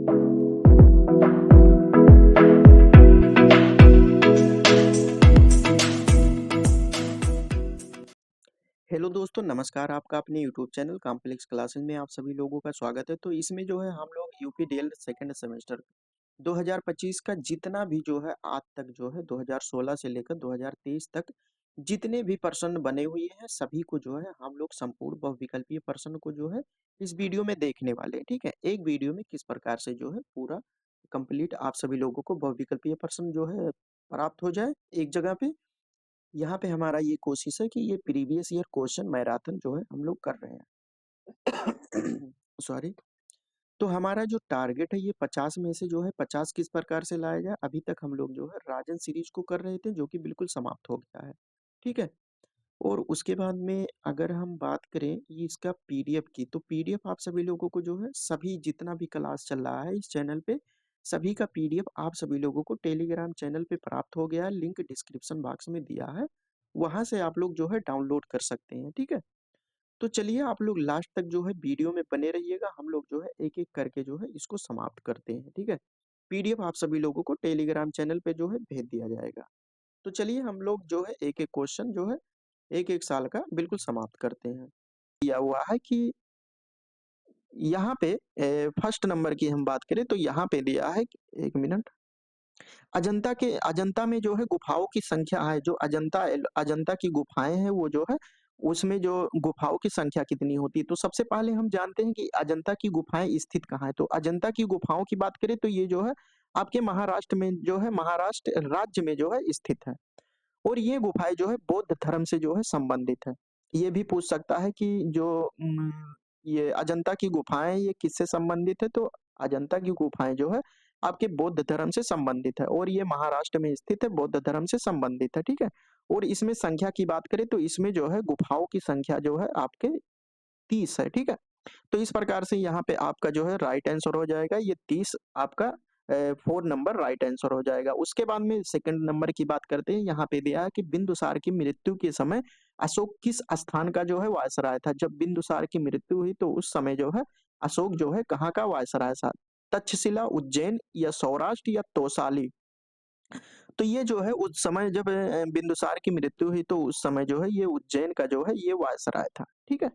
Hello दोस्तों, नमस्कार। आपका अपने यूट्यूब चैनल कॉम्प्लेक्स क्लासेस में आप सभी लोगों का स्वागत है। तो इसमें जो है हम लोग यूपी डीएलएड सेकंड सेमेस्टर 2025 का जितना भी जो है आज तक जो है 2016 से लेकर 2023 तक जितने भी प्रश्न बने हुए हैं सभी को जो है हम लोग संपूर्ण बहुविकल्पीय प्रश्न को जो है इस वीडियो में देखने वाले हैं। ठीक है, एक वीडियो में किस प्रकार से जो है पूरा कंप्लीट आप सभी लोगों को बहुविकल्पीय प्रश्न जो है प्राप्त हो जाए एक जगह पे। यहाँ पे हमारा ये कोशिश है कि ये प्रीवियस ईयर क्वेश्चन मैराथन जो है हम लोग कर रहे हैं। सॉरी। तो हमारा जो टारगेट है ये 50 में से जो है 50 किस प्रकार से लाया जाए। अभी तक हम लोग जो है राजन सीरीज को कर रहे थे जो कि बिल्कुल समाप्त हो गया है। ठीक है। और उसके बाद में अगर हम बात करें ये इसका पीडीएफ की, तो पीडीएफ आप सभी लोगों को जो है सभी जितना भी क्लास चल रहा है इस चैनल पे सभी का पीडीएफ आप सभी लोगों को टेलीग्राम चैनल पे प्राप्त हो गया है। लिंक डिस्क्रिप्शन बॉक्स में दिया है, वहां से आप लोग जो है डाउनलोड कर सकते हैं। ठीक है। तो चलिए आप लोग लास्ट तक जो है वीडियो में बने रहिएगा, हम लोग जो है एक एक करके जो है इसको समाप्त करते हैं। ठीक है। पीडीएफ आप सभी लोगों को टेलीग्राम चैनल पे जो है भेज दिया जाएगा। तो चलिए हम लोग जो है एक एक क्वेश्चन जो है एक एक साल का बिल्कुल समाप्त करते हैं। दिया हुआ है कि यहाँ पे फर्स्ट नंबर की हम बात करें तो यहाँ पे दिया है एक मिनट। अजंता में जो है गुफाओं की संख्या है, जो अजंता की गुफाएं हैं वो जो है उसमें जो गुफाओं की संख्या कितनी होती है। तो सबसे पहले हम जानते हैं कि अजंता की गुफाएं स्थित कहाँ है। तो अजंता की गुफाओं की बात करें तो ये जो है आपके महाराष्ट्र में जो है महाराष्ट्र राज्य में जो है स्थित है। और ये गुफाएं जो है बौद्ध धर्म से जो है संबंधित है। ये भी पूछ सकता है कि जो ये अजंता की गुफाएं ये किससे संबंधित है। तो अजंता की गुफाएं जो है आपके बौद्ध धर्म से संबंधित है और ये महाराष्ट्र में स्थित है, बौद्ध धर्म से संबंधित है। ठीक है। और इसमें संख्या की बात करें तो इसमें जो है गुफाओं की संख्या जो है आपके 30 है। ठीक है। तो इस प्रकार से यहाँ पे आपका जो है राइट आंसर हो जाएगा ये 30 आपका 4 नंबर राइट आंसर हो जाएगा। उसके बाद में सेकंड नंबर की बात करते हैं। यहाँ पे दिया है कि बिंदुसार की मृत्यु के समय अशोक किस स्थान का जो है वायसराय था। जब बिंदुसार की मृत्यु हुई तो उस समय जो है अशोक जो है कहाँ का वायसराय था। तक्षशिला, उज्जैन या सौराष्ट्र या तोसाली। तो ये जो है उस समय जब बिंदुसार की मृत्यु हुई तो उस समय जो है ये उज्जैन का जो है ये वायसराय था। ठीक है।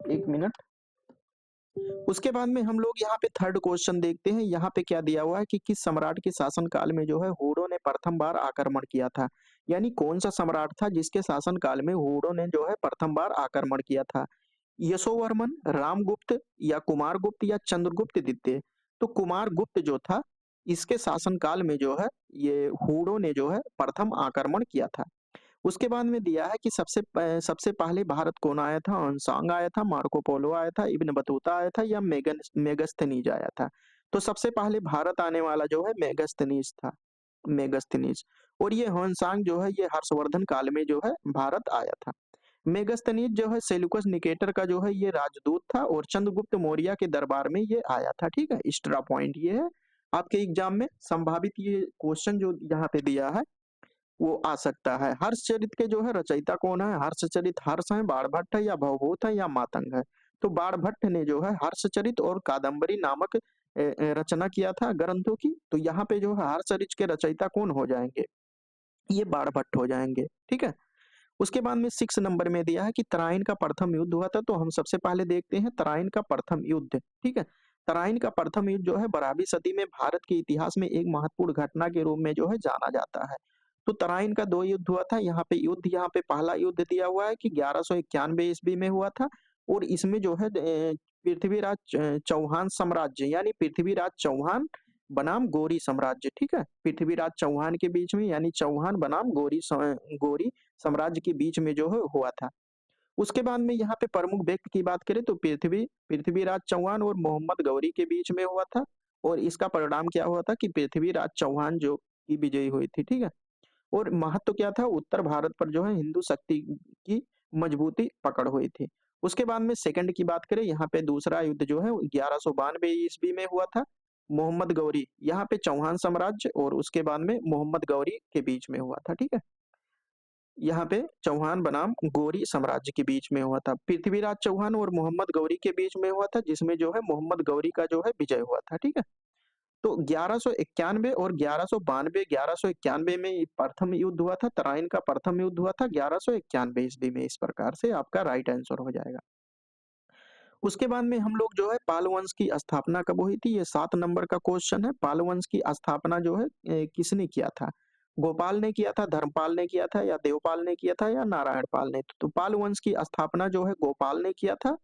एक मिनट। उसके बाद में हम लोग यहाँ पे थर्ड क्वेश्चन देखते हैं। यहाँ पे क्या दिया हुआ है कि किस सम्राट के शासन काल में जो है हुड्डों ने प्रथम बार आक्रमण किया था। यानी कौन सा सम्राट था जिसके शासन काल में हुड्डों ने जो है प्रथम बार आक्रमण किया था। यशोवर्मन, रामगुप्त या कुमारगुप्त या चंद्रगुप्त द्वितीय। तो कुमारगुप्त जो था इसके शासन काल में जो है ये हुड्डों ने जो है प्रथम आक्रमण किया था। उसके बाद में दिया है कि सबसे पहले भारत कौन आया था। सांग आया था, मार्को पोलो आया था, इब्न बतूता आया था या मेगस्थनीज आया था। तो सबसे पहले भारत आने वाला जो है मेगस्थनीज था, मेगस्थनीज। और ये होनसांग जो है ये हर्षवर्धन काल में जो है भारत आया था। मेगस्थनीज जो है सेल्यूकस निकेटर का जो है ये राजदूत था और चंद्रगुप्त मौर्य के दरबार में ये आया था। ठीक है। एक्स्ट्रा पॉइंट ये है आपके एग्जाम में संभावित ये क्वेश्चन जो यहाँ पे दिया है वो आ सकता है। हर्षचरित के जो है रचयिता कौन है। हर्षचरित हर्ष है, बाणभट्ट है या भवभूत है या मातंग है। तो बाणभट्ट ने जो है हर्षचरित और कादम्बरी नामक रचना किया था ग्रंथों की। तो यहाँ पे जो है हर्षचरित के रचयिता कौन हो जाएंगे, ये बाणभट्ट हो जाएंगे। ठीक है। उसके बाद में 6 नंबर में दिया है कि तराइन का प्रथम युद्ध हुआ था। तो हम सबसे पहले देखते हैं तराइन का प्रथम युद्ध। ठीक है। तराइन का प्रथम युद्ध जो है 12वीं सदी में भारत के इतिहास में एक महत्वपूर्ण घटना के रूप में जो है जाना जाता है। तो तराइन का 2 युद्ध हुआ था। यहाँ पे युद्ध, यहाँ पे पहला युद्ध दिया हुआ है कि 1191 ईस्वी में हुआ था। और इसमें जो है पृथ्वीराज चौहान साम्राज्य यानी पृथ्वीराज चौहान बनाम गौरी साम्राज्य। ठीक है। पृथ्वीराज चौहान के बीच में यानी चौहान बनाम गौरी साम्राज्य के बीच में जो है हुआ था। उसके बाद में यहाँ पे प्रमुख व्यक्ति की बात करें तो पृथ्वीराज चौहान और मोहम्मद गौरी के बीच में हुआ था। और इसका परिणाम क्या हुआ था कि पृथ्वीराज चौहान जो की विजयी हुई थी। ठीक है। और महत्व क्या था, उत्तर भारत पर जो है हिंदू शक्ति की मजबूती पकड़ हुई थी। उसके बाद में सेकंड की बात करें, यहाँ पे दूसरा युद्ध जो है 1192 ईस्वी में हुआ था। मोहम्मद गौरी, यहाँ पे चौहान साम्राज्य और उसके बाद में मोहम्मद गौरी के बीच में हुआ था। ठीक है। यहाँ पे चौहान बनाम गौरी साम्राज्य के बीच में हुआ था। पृथ्वीराज चौहान और मोहम्मद गौरी के बीच में हुआ था, जिसमें जो है मोहम्मद गौरी का जो है विजय हुआ था, ठीक है? तो 1191 और 1192, 1191 में ये प्रथम युद्ध हुआ था, तराइन का प्रथम युद्ध हुआ था 1191 ईस्वी में। इस प्रकार से आपका राइट आंसर हो जाएगा। उसके बाद में हम लोग जो है पाल वंश की स्थापना कब हुई थी? ये 7 नंबर का क्वेश्चन है। पाल वंश की स्थापना जो है किसने किया था? गोपाल ने किया था, धर्मपाल ने किया था या देवपाल ने किया था या नारायण पाल ने? तो पाल वंश की स्थापना जो है गोपाल ने किया था।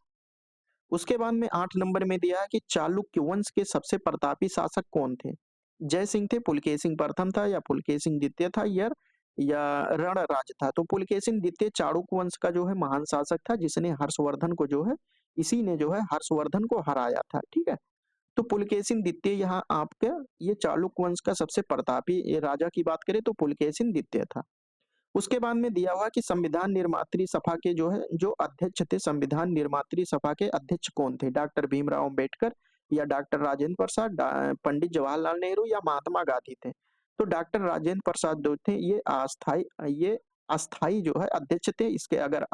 उसके बाद में 8 नंबर में दिया है कि चालुक्य वंश के सबसे प्रतापी शासक कौन थे? जय सिंह थे, पुलकेशिन प्रथम था या पुलकेशिन द्वितीय था या रणराज था? तो पुलकेशिन द्वितीय चालुक्य वंश का जो है महान शासक था, जिसने हर्षवर्धन को जो है इसी ने जो है हर्षवर्धन को हराया था, ठीक है? तो पुलकेशिन द्वितीय यहाँ आपका ये चालुक्य वंश का सबसे प्रतापी राजा की बात करें तो पुलकेशिन द्वितीय था। उसके बाद में दिया हुआ कि संविधान निर्मात्री सभा के जो है जो अध्यक्ष थे, संविधान निर्मात्री सभा के अध्यक्ष कौन थे? डॉक्टर भीमराव अंबेडकर या डॉक्टर राजेंद्र प्रसाद, पंडित जवाहरलाल नेहरू या महात्मा गांधी थे? तो डॉक्टर राजेंद्र प्रसाद जो थे ये अस्थाई जो है अध्यक्ष थे। इसके अगर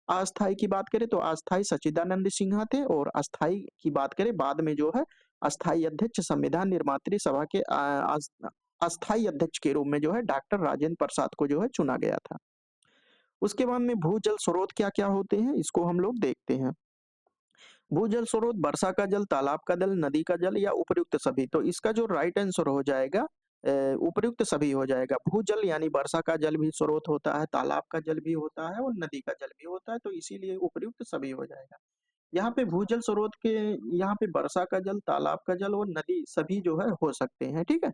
अस्थाई की बात करें तो अस्थाई सच्चिदानंद सिन्हा थे, और अस्थाई की बात करें बाद में जो है अस्थाई अध्यक्ष संविधान निर्मात्री सभा के अस्थाई अध्यक्ष के रूप में जो है डॉक्टर राजेंद्र प्रसाद को जो है चुना गया था। उसके बाद में भूजल स्रोत क्या-क्या होते हैं, इसको हम लोग देखते हैं। भूजल स्रोत वर्षा का जल, तालाब का जल, नदी का जल या उपयुक्त सभी। तो इसका जो राइट आंसर हो जाएगा उपयुक्त सभी हो जाएगा। भूजल यानी वर्षा का जल भी स्रोत होता है, तालाब का जल भी होता है और नदी का जल भी होता है, तो इसीलिए उपयुक्त सभी हो जाएगा। यहाँ पे भूजल स्रोत के यहाँ पे वर्षा का जल, तालाब का जल और नदी सभी जो है हो सकते हैं, ठीक है?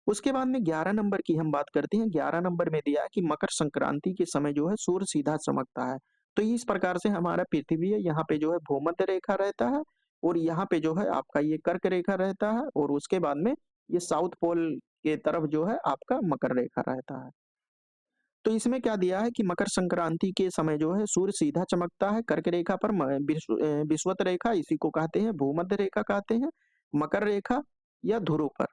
उसके बाद में 11 नंबर की हम बात करते हैं। 11 नंबर में दिया है कि मकर संक्रांति के समय जो है सूर्य सीधा चमकता है। तो इस प्रकार से हमारा पृथ्वी है, यहाँ पे जो है भूमध्य रेखा रहता है और यहाँ पे जो है आपका ये कर्क रेखा रहता है और उसके बाद में ये साउथ पोल के तरफ जो है आपका मकर रेखा रहता है। तो इसमें क्या दिया है कि मकर संक्रांति के समय जो है सूर्य सीधा चमकता है कर्क रेखा पर, विषुवत रेखा इसी को कहते हैं, भूमध्य रेखा कहते हैं, मकर रेखा या ध्रुव पर।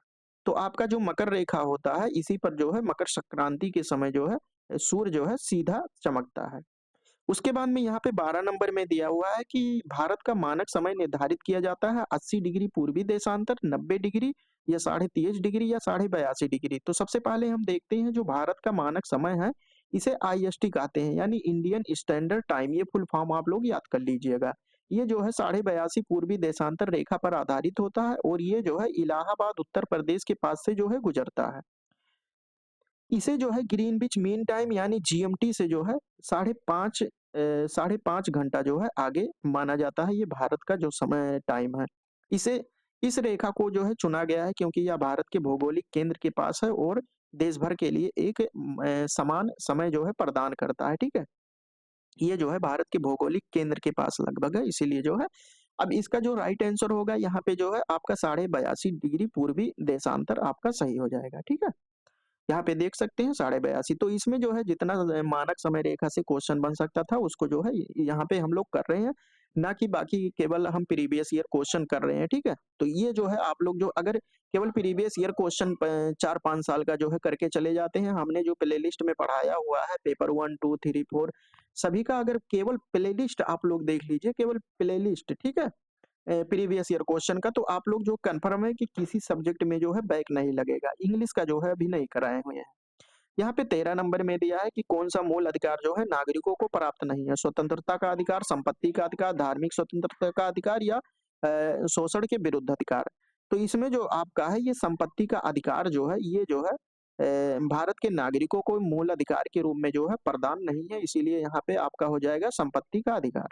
तो आपका जो मकर रेखा होता है इसी पर जो है मकर संक्रांति के समय जो है सूर्य जो है सीधा चमकता है। उसके बाद में यहाँ पे 12 नंबर में दिया हुआ है कि भारत का मानक समय निर्धारित किया जाता है 80 डिग्री पूर्वी देशांतर, 90 डिग्री या 30.5 डिग्री या 82.5 डिग्री। तो सबसे पहले हम देखते हैं जो भारत का मानक समय है, इसे आईएसटी कहते हैं, यानी इंडियन स्टैंडर्ड टाइम। ये फुल फॉर्म आप लोग याद कर लीजिएगा। ये जो है 82.5 पूर्वी देशांतर रेखा पर आधारित होता है और ये जो है इलाहाबाद उत्तर प्रदेश के पास से जो है गुजरता है। इसे जो है ग्रीनविच मीन टाइम यानी जीएमटी से जो है साढ़े 5 घंटा जो है आगे माना जाता है। ये भारत का जो समय टाइम है। इसे इस रेखा को जो है चुना गया है क्योंकि यह भारत के भौगोलिक केंद्र के पास है और देश भर के लिए एक समान समय जो है प्रदान करता है, ठीक है? ये जो है भारत के भौगोलिक केंद्र के पास लगभग है, इसीलिए जो है अब इसका जो राइट आंसर होगा यहाँ पे जो है आपका 82.5 डिग्री पूर्वी देशांतर आपका सही हो जाएगा, ठीक है? यहाँ पे देख सकते हैं 82.5। तो इसमें जो है जितना मानक समय रेखा से क्वेश्चन बन सकता था उसको जो है यहाँ पे हम लोग कर रहे हैं, ना कि बाकी केवल हम प्रीवियस ईयर क्वेश्चन कर रहे हैं, ठीक है? तो ये जो है आप लोग जो अगर केवल प्रीवियस ईयर क्वेश्चन 4-5 साल का जो है करके चले जाते हैं, हमने जो प्लेलिस्ट में पढ़ाया हुआ है पेपर 1, 2, 3, 4 सभी का अगर केवल प्लेलिस्ट आप लोग देख लीजिए, केवल प्लेलिस्ट, ठीक है? प्रीवियस ईयर क्वेश्चन का, तो आप लोग जो कंफर्म है कि किसी सब्जेक्ट में जो है बैक नहीं लगेगा। इंग्लिश का जो है अभी नहीं कराए हुए हैं। यहाँ पे 13 नंबर में दिया है कि कौन-सा मूल अधिकार जो है नागरिकों को प्राप्त नहीं है। स्वतंत्रता का अधिकार, संपत्ति का अधिकार, धार्मिक स्वतंत्रता का अधिकार या शोषण के विरुद्ध अधिकार। तो इसमें जो आपका है ये संपत्ति का अधिकार जो है ये जो है भारत के नागरिकों को मूल अधिकार के रूप में जो है प्रदान नहीं है, इसीलिए यहाँ पे आपका हो जाएगा संपत्ति का अधिकार।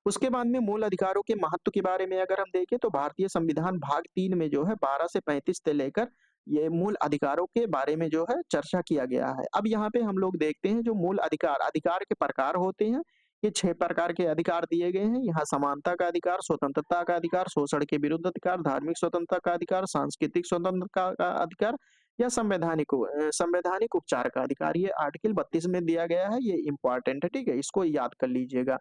उसके बाद में मूल अधिकारों के महत्व के बारे में अगर हम देखें तो भारतीय संविधान भाग 3 में जो है 12 से 35 से लेकर ये मूल अधिकारों के बारे में जो है चर्चा किया गया है। अब यहाँ पे हम लोग देखते हैं जो मूल अधिकार के प्रकार होते हैं। ये 6 प्रकार के अधिकार दिए गए हैं। यहाँ समानता का अधिकार, स्वतंत्रता का अधिकार, शोषण के विरुद्ध अधिकार, धार्मिक स्वतंत्रता का अधिकार, सांस्कृतिक स्वतंत्रता का अधिकार या संवैधानिक उपचार का अधिकार। ये आर्टिकल 32 में दिया गया है। ये इम्पोर्टेंट है, ठीक है? इसको याद कर लीजिएगा।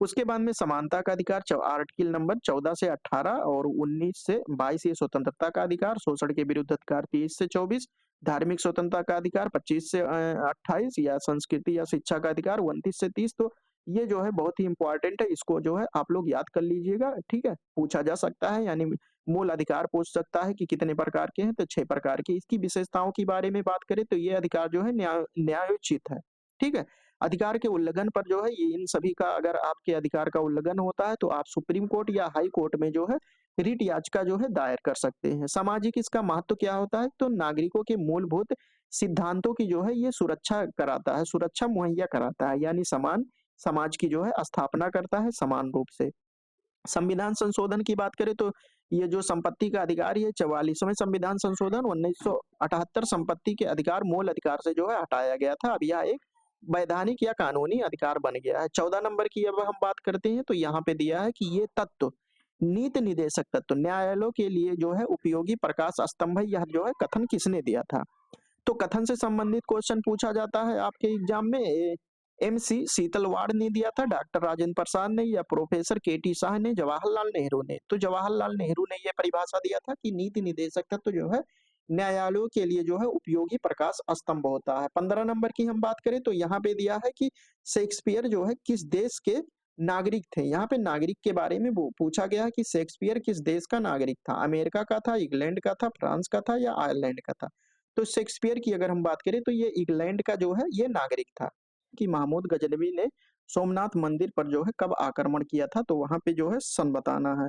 उसके बाद में समानता का अधिकार आर्टिकल नंबर 14 से 18 और 19 से 22 ये स्वतंत्रता का अधिकार, शोषण के विरुद्ध अधिकार 30 से 24, धार्मिक स्वतंत्रता का अधिकार 25 से 28 या संस्कृति या शिक्षा का अधिकार 29 से 30। तो ये जो है बहुत ही इम्पोर्टेंट है, इसको जो है आप लोग याद कर लीजिएगा, ठीक है? पूछा जा सकता है, यानी मूल अधिकार पूछ सकता है कि कितने प्रकार के हैं, तो 6 प्रकार के। इसकी विशेषताओं की बारे में बात करें तो ये अधिकार जो है न्यायोचित है, ठीक है? अधिकार के उल्लंघन पर जो है ये इन सभी का, अगर आपके अधिकार का उल्लंघन होता है तो आप सुप्रीम कोर्ट या हाई कोर्ट में जो है रिट याचिका जो है दायर कर सकते हैं। सामाजिक इसका महत्व क्या होता है? तो नागरिकों के मूलभूत सिद्धांतों की जो है ये सुरक्षा कराता है, सुरक्षा मुहैया कराता है, यानी समान समाज की जो है स्थापना करता है समान रूप से। संविधान संशोधन की बात करें तो ये जो संपत्ति का अधिकार, ये 44वें संविधान संशोधन 1978 संपत्ति के अधिकार मूल अधिकार से जो है हटाया गया था। अब यह एक वैधानिक या कानूनी अधिकार बन गया है। 14 नंबर की अब हम बात करते हैं तो यहाँ पे दिया है कि ये तत्व नीति निर्देशक तत्व न्यायालयों के लिए जो है उपयोगी प्रकाश स्तंभ है, यह जो है कथन किसने दिया था? तो कथन से संबंधित क्वेश्चन पूछा जाता है आपके एग्जाम में। एमसी शीतलवाड़ ने दिया था, डॉक्टर राजेंद्र प्रसाद ने, या प्रोफेसर केटी शाह ने, जवाहरलाल नेहरू ने। तो जवाहरलाल नेहरू ने यह परिभाषा दिया था कि नीति निर्देशक तत्व जो है न्यायालयों के लिए जो है उपयोगी प्रकाश स्तंभ होता है। 15 नंबर की हम बात करें तो यहाँ पे दिया है कि शेक्सपियर जो है किस देश के नागरिक थे। यहाँ पे नागरिक के बारे में वो पूछा गया है कि शेक्सपियर किस देश का नागरिक था, अमेरिका का था, इंग्लैंड का था, फ्रांस का था या आयरलैंड का था। तो शेक्सपियर की अगर हम बात करें तो ये इंग्लैंड का जो है ये नागरिक था। कि महमूद गजनवी ने सोमनाथ मंदिर पर जो है कब आक्रमण किया था, तो वहां पे जो है सन बताना है।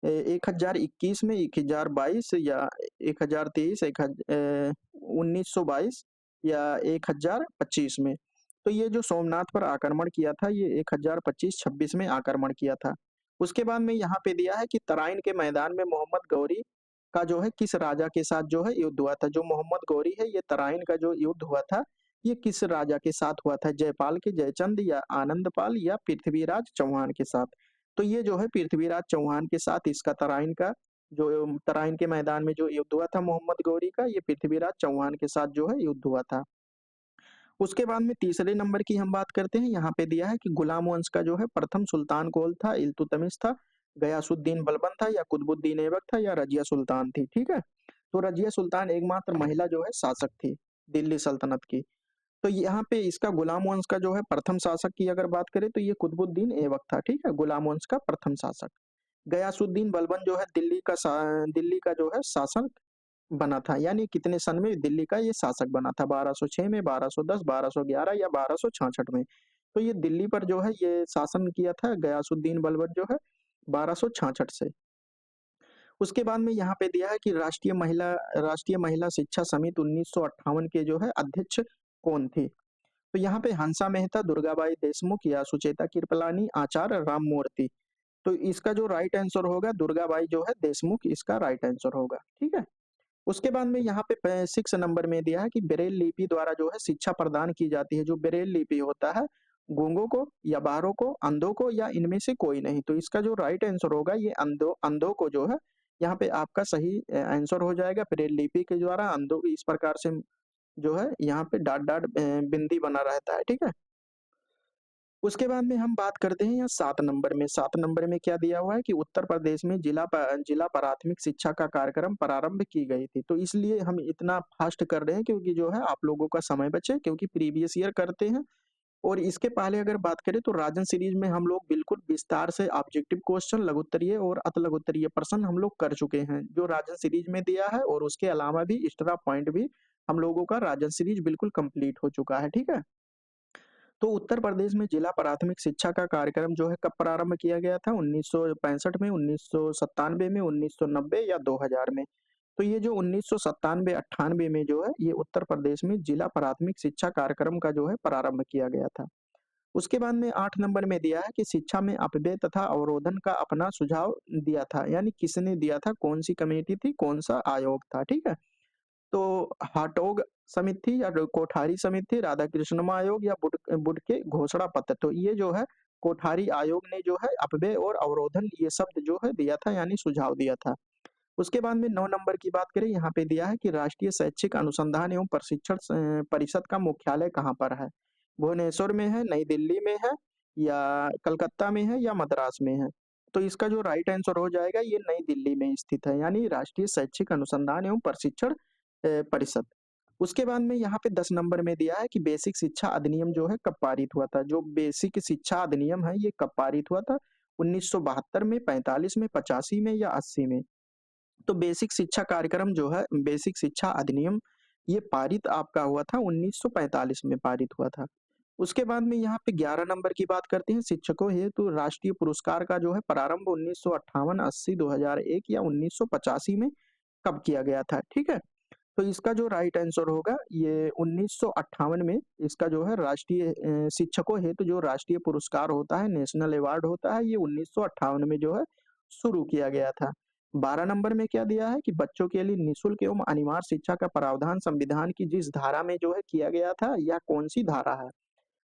1021 में, 1022 या 1023, 1922 या 1025 में। तो ये जो सोमनाथ पर आक्रमण किया था ये 1025-26 में आक्रमण किया था। उसके बाद में यहाँ पे दिया है कि तराइन के मैदान में मोहम्मद गौरी का जो है किस राजा के साथ जो है युद्ध हुआ था। जो मोहम्मद गौरी है, ये तराइन का जो युद्ध हुआ था ये किस राजा के साथ हुआ था? जयपाल के जयचंद या आनंदपाल या पृथ्वीराज चौहान के साथ? तो ये जो है पृथ्वीराज चौहान के साथ इसका तराइन का जो तराइन के मैदान में जो युद्ध हुआ था मोहम्मद गौरी का, ये पृथ्वीराज चौहान के साथ जो है युद्ध हुआ था। उसके बाद में तीसरे नंबर की हम बात करते हैं। यहाँ पे दिया है कि गुलाम वंश का जो है प्रथम सुल्तान कौन था? इल्तुतमिश था, गयासुद्दीन बलबन था, या कुतुबुद्दीन ऐबक था, या रजिया सुल्तान थी, ठीक है? तो रजिया सुल्तान एकमात्र महिला जो है शासक थी दिल्ली सल्तनत की। तो यहाँ पे इसका गुलाम वंश का जो है प्रथम शासक की अगर बात करें तो ये कुतुबुद्दीन ऐबक था, ठीक है? गुलाम वंश का प्रथम शासक। गयासुद्दीन बलबन जो है दिल्ली का जो है शासक बना था, यानी कितने सन में दिल्ली का ये शासक बना था? 1206 में, 1210, 1211 या 1266 में। तो ये दिल्ली पर जो है ये शासन किया था गयासुद्दीन बलबन जो है 1266 से। उसके बाद में यहाँ पे दिया है कि राष्ट्रीय महिला शिक्षा समिति 1958 के जो है अध्यक्ष कौन थे? तो यहाँ पे हंसा मेहता, दुर्गाबाई देशमुख या सुचेता कृपलानी, आचार्य राममूर्ति। तो इसका जो राइट आंसर होगा दुर्गाबाई जो है देशमुख, इसका राइट आंसर होगा, ठीक है? उसके बाद में यहाँ पे 6 नंबर में दिया है कि ब्रेल लिपि द्वारा जो है शिक्षा प्रदान की जाती है। जो ब्रेल लिपि होता है गूंगों को या बहरों को, अंधों को, या इनमें से कोई नहीं। तो इसका जो राइट आंसर होगा ये अंधों को जो है यहाँ पे आपका सही आंसर हो जाएगा। ब्रेल लिपि के द्वारा अंधों इस प्रकार से जो है यहाँ पे डॉट डॉट बिंदी बना रहता है, ठीक है? उसके बाद में हम बात करते हैं यहाँ 7 नंबर में। 7 नंबर में क्या दिया हुआ है कि उत्तर प्रदेश में जिला प्राथमिक शिक्षा का कार्यक्रम प्रारंभ की गई थी। तो इसलिए हम इतना फास्ट कर रहे हैं क्योंकि जो है आप लोगों का समय बचे, क्योंकि प्रीवियस ईयर करते हैं। और इसके पहले अगर बात करें तो राजन सीरीज में हम लोग बिल्कुल विस्तार से ऑब्जेक्टिव क्वेश्चन, लघु उत्तरीय और अति लघु उत्तरीय प्रश्न हम लोग कर चुके हैं जो राजन सीरीज में दिया है, और उसके अलावा भी एक्स्ट्रा पॉइंट भी हम लोगों का राजन सीरीज बिल्कुल कंप्लीट हो चुका है, ठीक है? तो उत्तर प्रदेश में जिला प्राथमिक शिक्षा का कार्यक्रम जो है कब प्रारंभ किया गया था? 1965 में, 1997 में, 1990 या 2000 में? तो ये जो 1997-98 में जो है ये उत्तर प्रदेश में जिला प्राथमिक शिक्षा कार्यक्रम का जो है प्रारंभ किया गया था। उसके बाद में 8 नंबर में दिया है कि शिक्षा में अपव्यय तथा अवरोधन का अपना सुझाव दिया था, यानी किसने दिया था? कौन सी कमेटी थी? कौन सा आयोग था, ठीक है? तो हाटोग समिति थी या कोठारी समिति थी, राधा कृष्णम आयोग या बुड के घोषणा पत्र। तो ये जो है कोठारी आयोग ने जो है अपव्यय और अवरोधन ये शब्द जो है दिया था, यानी सुझाव दिया था। उसके बाद में 9 नंबर की बात करें, यहाँ पे दिया है कि राष्ट्रीय शैक्षिक अनुसंधान एवं प्रशिक्षण परिषद का मुख्यालय कहाँ पर है? भुवनेश्वर में है, नई दिल्ली में है, या कलकत्ता में है, या मद्रास में है? तो इसका जो राइट आंसर हो जाएगा ये नई दिल्ली में स्थित है, यानी राष्ट्रीय शैक्षिक अनुसंधान एवं प्रशिक्षण परिषद। उसके बाद में यहाँ पे 10 नंबर में दिया है कि बेसिक शिक्षा अधिनियम जो है कब पारित हुआ था? जो बेसिक शिक्षा अधिनियम है ये कब पारित हुआ था? 1972 में, 45 में, 85 में या 80 में? तो बेसिक शिक्षा कार्यक्रम जो है बेसिक शिक्षा अधिनियम ये पारित आपका हुआ था 1945 में पारित हुआ था। उसके बाद में यहाँ पे 11 नंबर की बात करते हैं शिक्षकों हेतु राष्ट्रीय पुरस्कार का जो है प्रारंभ 1958, 80, 2001 या 1985 में कब किया गया था, ठीक है? तो इसका जो राइट आंसर होगा ये 1958 में इसका जो है राष्ट्रीय शिक्षकों हेतु जो राष्ट्रीय पुरस्कार होता है, नेशनल अवार्ड होता है, ये 1958 में जो है शुरू किया गया था। 12 नंबर में क्या दिया है कि बच्चों के लिए निःशुल्क एवं अनिवार्य शिक्षा का प्रावधान संविधान की जिस धारा में जो है किया गया था, यह कौन-सी धारा है?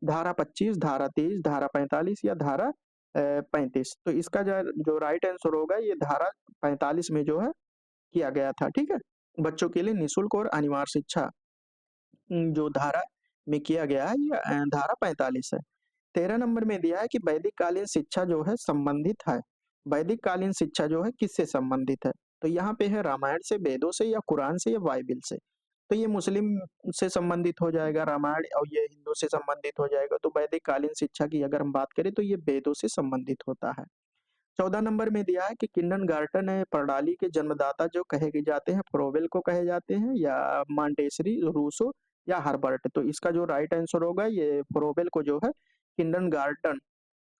धारा 25, धारा 23, धारा 45 या धारा 35? तो इसका जो राइट आंसर होगा ये धारा 45 में जो है किया गया था, ठीक है? बच्चों के लिए निःशुल्क और अनिवार्य शिक्षा जो धारा में किया गया है ये धारा 45 है। 13 नंबर में दिया है कि वैदिक कालीन शिक्षा जो है संबंधित है। वैदिक कालीन शिक्षा जो है किससे संबंधित है? तो यहाँ पे है रामायण से, वेदों से या कुरान से या बाइबिल से। तो ये मुस्लिम से संबंधित हो जाएगा रामायण और ये हिंदू से संबंधित हो जाएगा। तो वैदिक कालीन शिक्षा की अगर हम बात करें तो ये वेदों से संबंधित होता है। 14 नंबर में दिया है कि किंडरगार्टन प्रणाली के जन्मदाता जो कहे के जाते हैं फ्रोवेल को कहे जाते हैं या मॉन्टेसरी, रूसो या हर्बर्ट। तो इसका जो राइट आंसर होगा ये फ्रोवेल को जो है किंडरगार्टन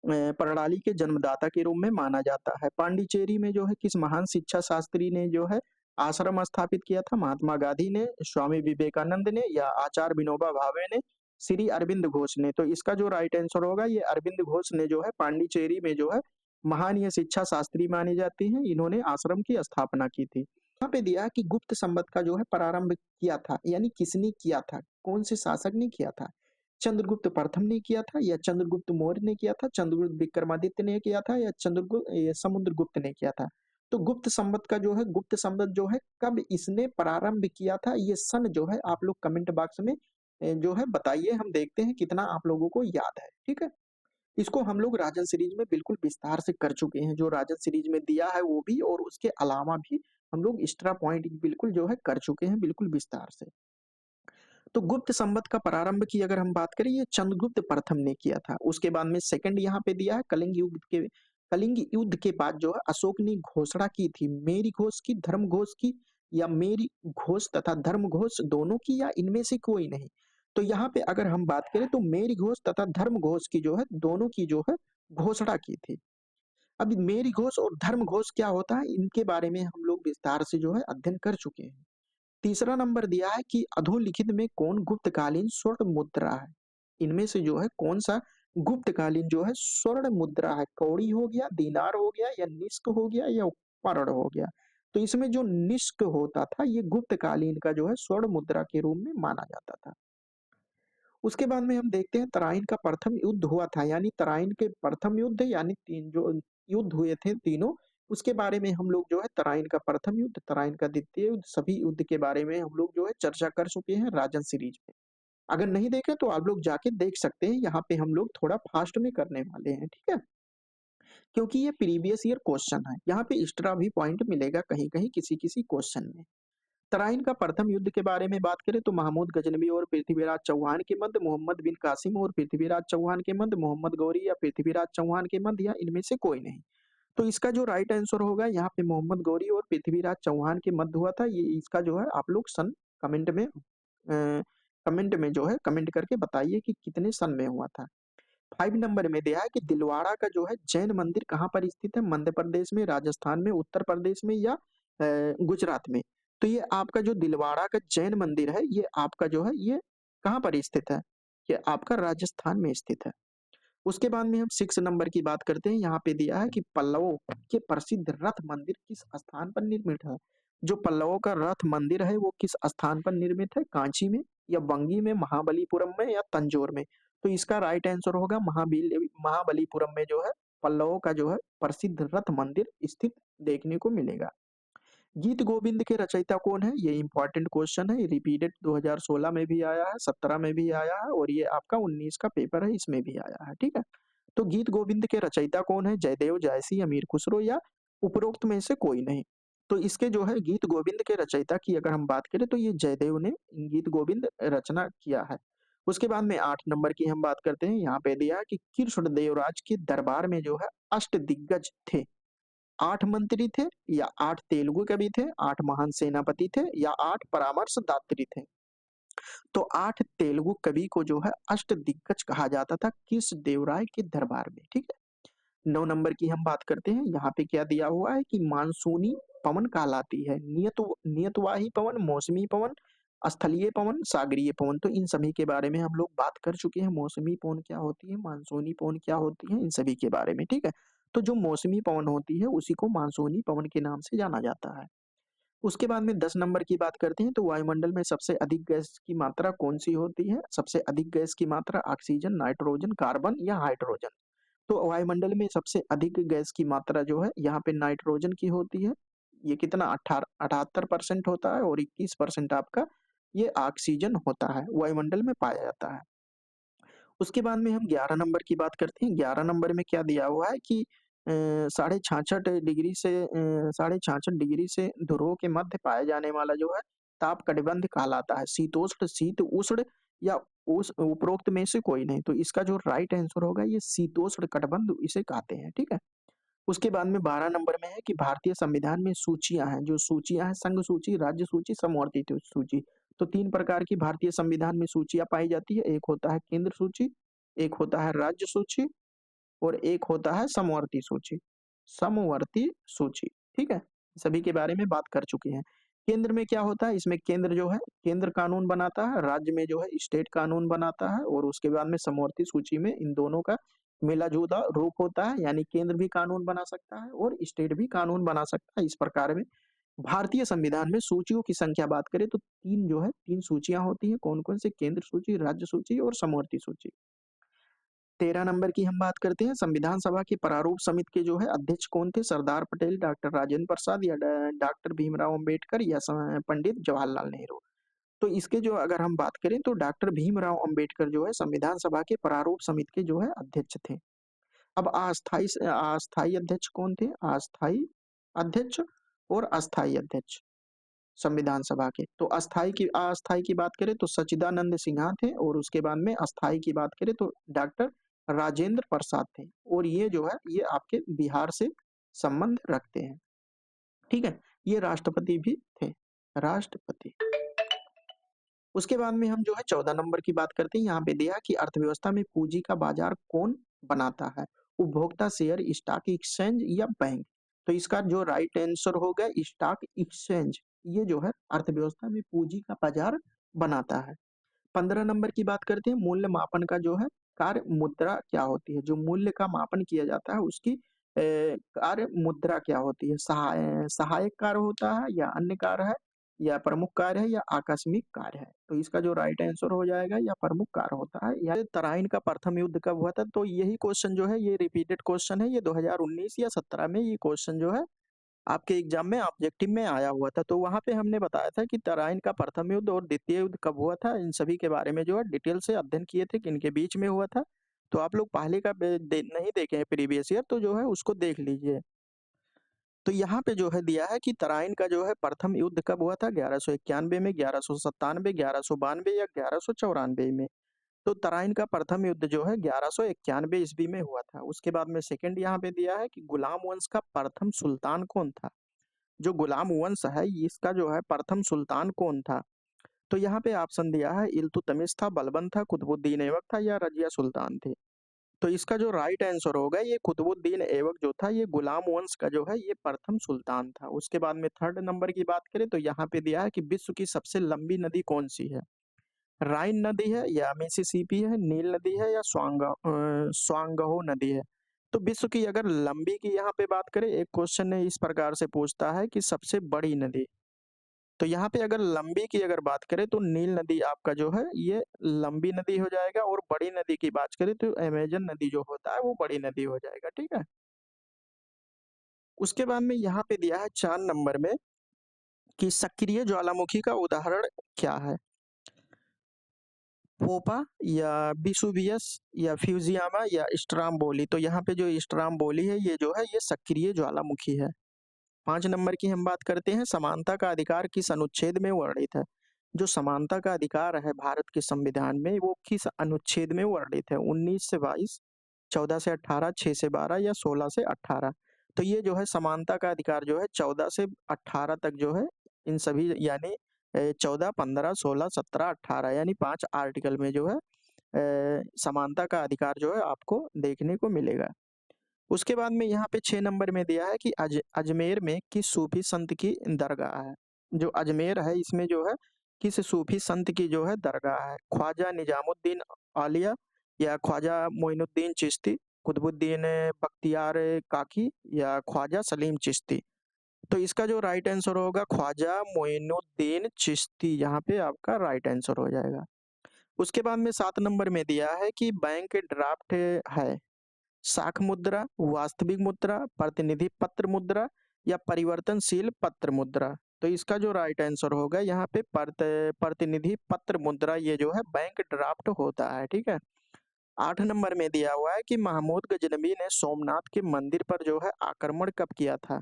प्रणाली के जन्मदाता के रूप में माना जाता है। पांडिचेरी में जो है किस महान शिक्षा शास्त्री ने जो है आश्रम स्थापित किया था? महात्मा गांधी ने, स्वामी विवेकानंद ने या आचार्य विनोबा भावे ने, श्री अरविंद घोष ने। तो इसका जो राइट आंसर होगा ये अरविंद घोष ने जो है पांडिचेरी में जो है महान ये शिक्षा शास्त्री माने जाते हैं। इन्होंने आश्रम की स्थापना की थी। यहाँ पे दिया है कि गुप्त संवत का जो है प्रारंभ किया था, यानी किसने किया था? कौन से शासक ने किया था? चंद्रगुप्त प्रथम ने किया था या चंद्रगुप्त मौर्य ने किया था, चंद्रगुप्त विक्रमादित्य ने किया था या समुद्रगुप्त ने किया था? तो गुप्त संवत का जो है गुप्त संवत जो है कब इसने प्रारंभ किया था ये सन जो है आप लोग कमेंट बॉक्स में जो है बताइए, हम देखते हैं कितना आप लोगों को याद है, ठीक है? इसको हम लोग राजन सीरीज में बिल्कुल विस्तार से कर चुके हैं, जो राजन सीरीज में दिया है वो भी और उसके अलावा भी हम लोग एक्स्ट्रा पॉइंट बिल्कुल जो है कर चुके हैं बिल्कुल विस्तार से। तो गुप्त संवत का प्रारंभ की अगर हम बात करें ये चंद्रगुप्त प्रथम ने किया था। उसके बाद में सेकंड यहाँ पे दिया है कलिंग युद्ध के बाद जो है अशोक ने घोषणा की थी मेरी घोष की, धर्म घोष की या मेरी घोष तथा धर्म घोष दोनों की या इनमें से कोई नहीं। तो यहाँ पे अगर हम बात करें तो मेरी घोष तथा धर्म घोष की जो है दोनों की जो है घोषणा की थी। अब मेरी घोष और धर्म घोष क्या होता है इनके बारे में हम लोग विस्तार से जो है अध्ययन कर चुके हैं। तीसरा नंबर दिया है कि अधोलिखित में कौन गुप्तकालीन स्वर्ण मुद्रा है? इनमें से जो है कौन-सा गुप्तकालीन जो है स्वर्ण मुद्रा है? कौड़ी हो गया, दीनार हो गया या निष्क हो गया या पर्ण हो गया? तो इसमें जो निष्क होता था ये गुप्तकालीन का जो है स्वर्ण मुद्रा के रूप में माना जाता था। उसके बाद में हम देखते हैं तराइन का प्रथम युद्ध हुआ था, यानी तराइन के प्रथम युद्ध यानी 3 जो युद्ध हुए थे तीनों, उसके बारे में हम लोग जो है तराइन का प्रथम युद्ध, तराइन का द्वितीय युद्ध, सभी युद्ध के बारे में हम लोग जो है चर्चा कर चुके हैं राजन सीरीज में। अगर नहीं देखे तो आप लोग जाके देख सकते हैं, यहाँ पे हम लोग थोड़ा फास्ट में करने वाले हैं, ठीक है? क्योंकि ये प्रीवियस ईयर क्वेश्चन है, यहाँ पे एक्स्ट्रा भी पॉइंट मिलेगा कहीं-कहीं किसी-किसी क्वेश्चन में। तराइन का प्रथम युद्ध के बारे में बात करें तो महमूद गजनवी और पृथ्वीराज चौहान के मध्य, मोहम्मद बिन कासिम और पृथ्वीराज चौहान के मध्य, मोहम्मद गौरी या पृथ्वीराज चौहान के मध्य या इनमें से कोई नहीं। तो इसका जो राइट आंसर होगा यहाँ पे मोहम्मद गौरी और पृथ्वीराज चौहान के मध्य हुआ था। ये इसका जो है आप लोग सन कमेंट में कमेंट में जो है कमेंट करके बताइए कि कितने सन में हुआ था। 5 नंबर में दिया है कि दिलवाड़ा का जो है जैन मंदिर कहाँ पर स्थित है? मध्य प्रदेश में, राजस्थान में, उत्तर प्रदेश में या गुजरात में? तो ये आपका जो दिलवाड़ा का जैन मंदिर है, ये आपका जो है ये कहाँ पर स्थित है? ये आपका राजस्थान में स्थित है। उसके बाद में हम 6 नंबर की बात करते हैं। यहाँ पे दिया है कि पल्लवों के प्रसिद्ध रथ मंदिर किस स्थान पर निर्मित है? जो पल्लवों का रथ मंदिर है वो किस स्थान पर निर्मित है? कांची में या बंगी में, महाबलीपुरम में या तंजौर में? तो इसका राइट आंसर होगा महाबलीपुरम में जो है पल्लवों का जो है प्रसिद्ध रथ मंदिर स्थित देखने को मिलेगा। गीत गोविंद के रचयिता कौन है? ये इंपॉर्टेंट क्वेश्चन है, रिपीटेड 2016 में भी आया है, 17 में भी आया है और ये आपका 19 का पेपर है इसमें भी आया है, ठीक है? तो गीत गोविंद के रचयिता कौन है? जयदेव, जायसी, अमीर खुसरो या उपरोक्त में से कोई नहीं? तो इसके जो है गीत गोविंद के रचयिता की अगर हम बात करें तो ये जयदेव ने गीत गोविंद रचना किया है। उसके बाद में 8 नंबर की हम बात करते हैं, यहाँ पे दिया है कि कृष्ण देवराज के दरबार में जो है अष्टदिग्गज थे। 8 मंत्री थे या 8 तेलुगु कवि थे, 8 महान सेनापति थे या 8 परामर्शदात्री थे। तो 8 तेलुगु कवि को जो है अष्टदिग्गज कहा जाता था कृष्ण देवराय के दरबार में, ठीक है? 9 नंबर की हम बात करते हैं, यहाँ पे क्या दिया हुआ है कि मानसूनी पवन कहलाती है, नियतवाही पवन, मौसमी पवन, स्थलीय पवन, सागरीय पवन। तो इन सभी के बारे में हम लोग बात कर चुके हैं, मौसमी पवन क्या होती है, मानसूनी पवन क्या होती है, इन सभी के बारे में, ठीक है? तो जो मौसमी पवन होती है, उसी को मानसूनी पवन के नाम से जाना जाता है। उसके बाद में 10 नंबर की बात करते हैं, तो वायुमंडल में सबसे अधिक गैस की मात्रा कौन-सी होती है? सबसे अधिक गैस की मात्रा ऑक्सीजन, नाइट्रोजन, कार्बन या हाइड्रोजन। तो वायुमंडल में सबसे अधिक गैस की मात्रा जो है यहाँ पे नाइट्रोजन की होती है। ये कितना 78% होता है और 21% आपका ये ऑक्सीजन होता है, वायुमंडल में पाया जाता है। उसके बाद में हम 11 नंबर की बात करते हैं। 11 नंबर में क्या दिया हुआ है कि साढ़े 66 डिग्री से साढ़े 66 डिग्री से ध्रुवों के मध्य पाया जाने वाला जो है ताप कटिबंध कहलाता है। शीतोष्ण, शीत उष्ण या उस उपरोक्त में से कोई नहीं। तो इसका जो राइट आंसर होगा ये शीतोष्ण कटिबंध इसे कहते हैं, ठीक है? उसके बाद में 12 नंबर में है कि भारतीय संविधान में सूचियाँ हैं, जो सूचियाँ हैं संघ सूची, राज्य सूची, समवर्ती सूची। तो 3 प्रकार की भारतीय संविधान में सूचियाँ पाई जाती है, एक होता है केंद्र सूची, एक होता है राज्य सूची और एक होता है समवर्ती सूची। समवर्ती सूची, ठीक है? सभी के बारे में बात कर चुके हैं। केंद्र में क्या होता है, इसमें केंद्र जो है केंद्र कानून बनाता है, राज्य में जो है स्टेट कानून बनाता है और उसके बाद में समवर्ती सूची में इन दोनों का मिला-जुला रूप होता है, यानी केंद्र भी कानून बना सकता है और स्टेट भी कानून बना सकता है। इस प्रकार में भारतीय संविधान में सूचियों की संख्या बात करें तो 3 जो है 3 सूचियाँ होती हैं, कौन-कौन से? केंद्र सूची, राज्य सूची और समवर्ती सूची। 13 नंबर की हम बात करते हैं, संविधान सभा के प्रारूप समिति के जो है अध्यक्ष कौन थे? सरदार पटेल, डॉक्टर राजेंद्र प्रसाद या डॉक्टर भीमराव अंबेडकर या पंडित जवाहरलाल नेहरू। तो इसके जो अगर हम बात करें तो डॉक्टर भीमराव अंबेडकर जो है संविधान सभा के प्रारूप समिति के जो है अध्यक्ष थे। अब अस्थाई अध्यक्ष कौन थे? अस्थाई अध्यक्ष और अस्थाई अध्यक्ष संविधान सभा के। तो अस्थाई की बात करें तो सच्चिदानंद सिन्हा थे और उसके बाद में अस्थाई की बात करें तो डॉक्टर राजेंद्र प्रसाद थे और ये जो है ये आपके बिहार से संबंध रखते हैं, ठीक है? ये राष्ट्रपति भी थे, राष्ट्रपति। उसके बाद में हम जो है 14 नंबर की बात करते हैं, यहाँ पे दिया कि अर्थव्यवस्था में पूंजी का बाजार कौन बनाता है? उपभोक्ता, शेयर, स्टॉक एक्सचेंज या बैंक? तो इसका जो राइट आंसर होगा स्टॉक एक्सचेंज, ये जो है अर्थव्यवस्था में पूंजी का बाजार बनाता है। 15 नंबर की बात करते हैं, मूल्य मापन का जो है कार्य मुद्रा क्या होती है? जो मूल्य का मापन किया जाता है उसकी कार्य मुद्रा क्या होती है? सहायक कार्य होता है या अन्य कार्य है या प्रमुख कार्य है या आकस्मिक कार्य है? तो इसका जो राइट आंसर हो जाएगा या प्रमुख कार्य होता है या तराइन का प्रथम युद्ध कब हुआ था? तो यही क्वेश्चन जो है ये रिपीटेड क्वेश्चन है, ये 2019 या 17 में ये क्वेश्चन जो है आपके एग्जाम में ऑब्जेक्टिव में आया हुआ था। तो वहाँ पे हमने बताया था कि तराइन का प्रथम युद्ध और द्वितीय युद्ध कब हुआ था, इन सभी के बारे में जो है डिटेल से अध्ययन किए थे कि इनके बीच में हुआ था। तो आप लोग पहले का नहीं देखे हैं प्रीवियस ईयर तो जो है उसको देख लीजिए। तो यहाँ पे जो है दिया है कि तराइन का जो है प्रथम युद्ध कब हुआ था? 1191 में, 1197, 1192 या 1194 में। तो तराइन का प्रथम युद्ध जो है 1191 ईस्वी में हुआ था। उसके बाद में सेकंड यहाँ पे दिया है कि गुलाम वंश का प्रथम सुल्तान कौन था? जो गुलाम वंश है इसका जो है प्रथम सुल्तान कौन था? तो यहाँ पे ऑप्शन दिया है इल्तुतमिश था, बलबन था, कुतुबुद्दीन ऐबक था या रजिया सुल्तान थे। तो इसका जो राइट आंसर होगा ये कुतुबुद्दीन ऐबक जो था ये गुलाम वंश का जो है ये प्रथम सुल्तान था। उसके बाद में थर्ड नंबर की बात करें तो यहाँ पे दिया है कि विश्व की सबसे लंबी नदी कौन सी है? राइन नदी है या मिसिसिपी है, नील नदी है या स्वांगहो नदी है? तो विश्व की अगर लंबी की यहाँ पे बात करें, एक क्वेश्चन ने इस प्रकार से पूछता है कि सबसे बड़ी नदी। तो यहाँ पे अगर लंबी की अगर बात करें तो नील नदी आपका जो है ये लंबी नदी हो जाएगा और बड़ी नदी की बात करें तो अमेजन नदी जो होता है वो बड़ी नदी हो जाएगा, ठीक है? उसके बाद में यहाँ पे दिया है 4 नंबर में कि सक्रिय ज्वालामुखी का उदाहरण क्या है? पोपा या विसुवियस या फ्यूजियामा या स्ट्राम्बोली। तो यहाँ पे जो स्ट्राम्बोली है ये जो है ये सक्रिय ज्वालामुखी है। 5 नंबर की हम बात करते हैं, समानता का अधिकार किस अनुच्छेद में वर्णित है? जो समानता का अधिकार है भारत के संविधान में, वो किस अनुच्छेद में वर्णित है? 19 से 22, 14 से 18, 6 से 12 या 16 से 18? तो ये जो है समानता का अधिकार जो है 14 से 18 तक जो है, इन सभी यानी 14, 15, 16, 17, 18 यानी 5 आर्टिकल में जो है समानता का अधिकार जो है आपको देखने को मिलेगा। उसके बाद में यहाँ पे 6 नंबर में दिया है कि अजमेर में किस सूफी संत की दरगाह है? जो अजमेर है इसमें जो है किस सूफी संत की जो है दरगाह है? ख्वाजा निजामुद्दीन औलिया या ख्वाजा मोइनुद्दीन चिश्ती, कुतुबुद्दीन बख्तियार काकी या ख्वाजा सलीम चिश्ती? तो इसका जो राइट आंसर होगा ख्वाजा मोइनुद्दीन चिश्ती, यहाँ पे आपका राइट आंसर हो जाएगा। उसके बाद में 7 नंबर में दिया है कि बैंक ड्राफ्ट है साख मुद्रा, वास्तविक मुद्रा, प्रतिनिधि पत्र मुद्रा या परिवर्तनशील पत्र मुद्रा? तो इसका जो राइट आंसर होगा यहाँ पे प्रतिनिधि पत्र मुद्रा, ये जो है बैंक ड्राफ्ट होता है, ठीक है। 8 नंबर में दिया हुआ है कि महमूद गजनबी ने सोमनाथ के मंदिर पर जो है आक्रमण कब किया था?